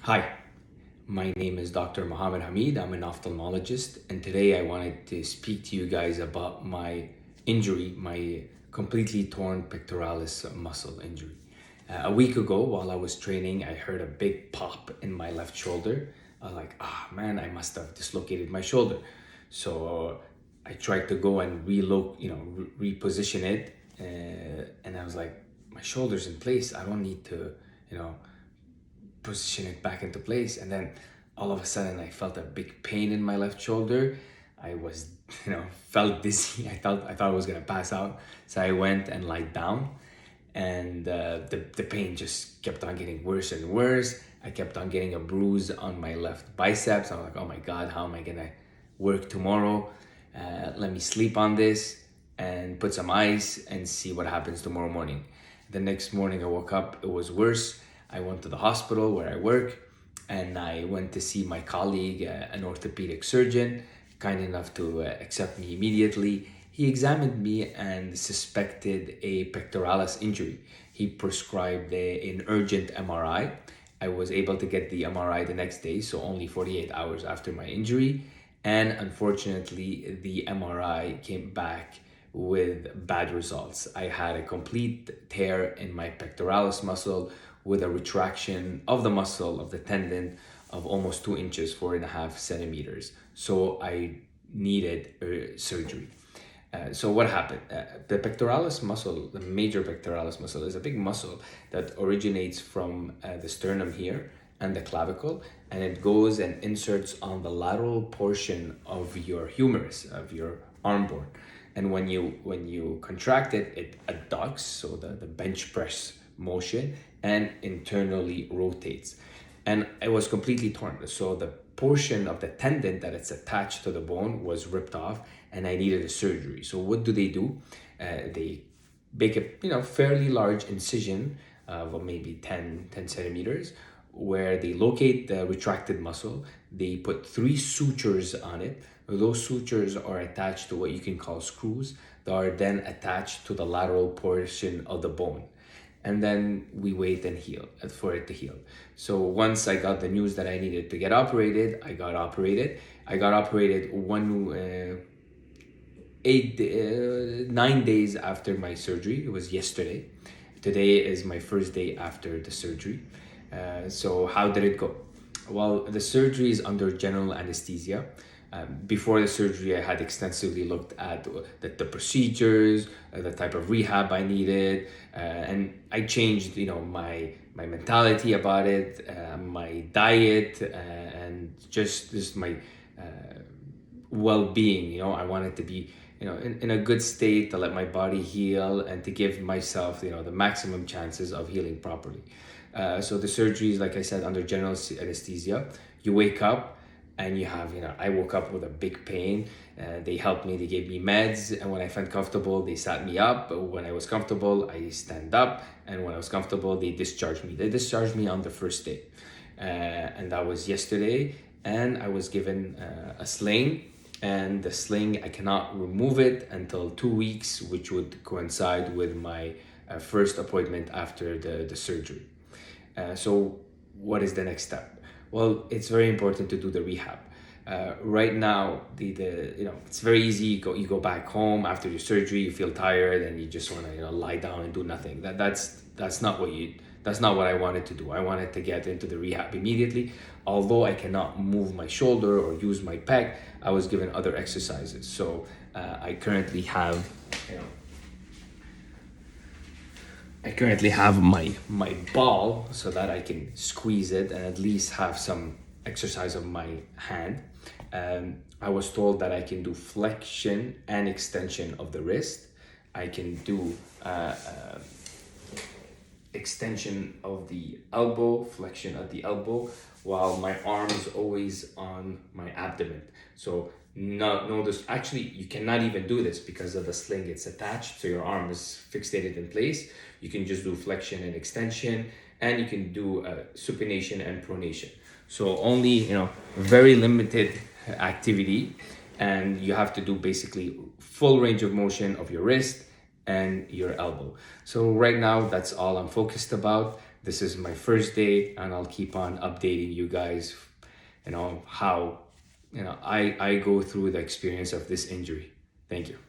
Hi, my name is Dr. Mohammed Hamid. I'm an ophthalmologist, and today I wanted to speak to you guys about my injury, my completely torn pectoralis muscle injury. A week ago, while I was training, I heard a big pop in my left shoulder. I was like, man, I must have dislocated my shoulder. So I tried to go and reposition it, and I was like, my shoulder's in place. I don't need to, you know, position it back into place. And then all of a sudden I felt a big pain in my left shoulder. I was, felt dizzy. I thought I was gonna pass out. So I went and lied down, and the pain just kept on getting worse and worse. I kept on getting a bruise on my left biceps. I'm like, oh my God, how am I gonna work tomorrow? Let me sleep on this and put some ice and see what happens tomorrow morning. The next morning I woke up, it was worse. I went to the hospital where I work, and I went to see my colleague, an orthopedic surgeon, kind enough to accept me immediately. He examined me and suspected a pectoralis injury. He prescribed an urgent MRI. I was able to get the MRI the next day, so only 48 hours after my injury. And unfortunately, the MRI came back with bad results. I had a complete tear in my pectoralis muscle with a retraction of the muscle of the tendon of almost 2 inches, 4.5 centimeters. So I needed surgery. So what happened? The pectoralis muscle, the major pectoralis muscle, is a big muscle that originates from the sternum here and the clavicle, and it goes and inserts on the lateral portion of your humerus, of your arm bone. And when you contract it, it adducts, so the bench press motion, and internally rotates. And it was completely torn. So the portion of the tendon that it's attached to the bone was ripped off, and I needed a surgery. So what do? They make a fairly large incision of maybe 10 centimeters, where they locate the retracted muscle. They put 3 sutures on it. Those sutures are attached to what you can call screws that are then attached to the lateral portion of the bone. And then we wait and heal for it to heal. So once I got the news that I needed to get operated, I got operated. I got operated 9 days after my surgery. It was yesterday. Today is my first day after the surgery. So how did it go? Well, the surgery is under general anesthesia. Before the surgery, I had extensively looked at the procedures, the type of rehab I needed, and I changed, my mentality about it, my diet, and just my well-being. I wanted to be, in a good state to let my body heal and to give myself, the maximum chances of healing properly. So the surgery is, like I said, under general anesthesia. You wake up and you have, I woke up with a big pain. They helped me, they gave me meds, and when I felt comfortable, they sat me up. When I was comfortable, I stand up, and when I was comfortable, they discharged me. They discharged me on the first day, and that was yesterday, and I was given a sling, and the sling, I cannot remove it until 2 weeks, which would coincide with my first appointment after the surgery. So what is the next step? Well, it's very important to do the rehab. Right now, it's very easy. You go back home after your surgery. You feel tired and you just want to lie down and do nothing. That's not what I wanted to do. I wanted to get into the rehab immediately. Although I cannot move my shoulder or use my pec, I was given other exercises. So I currently have my ball so that I can squeeze it and at least have some exercise of my hand. I was told that I can do flexion and extension of the wrist. I can do extension of the elbow, flexion of the elbow, while my arm is always on my abdomen. So notice, actually, you cannot even do this because of the sling. It's attached, so your arm is fixated in place. You can just do flexion and extension, and you can do supination and pronation. So only, very limited activity, and you have to do basically full range of motion of your wrist and your elbow. So right now, that's all I'm focused about. This is my first day, and I'll keep on updating you guys, how I go through the experience of this injury. Thank you.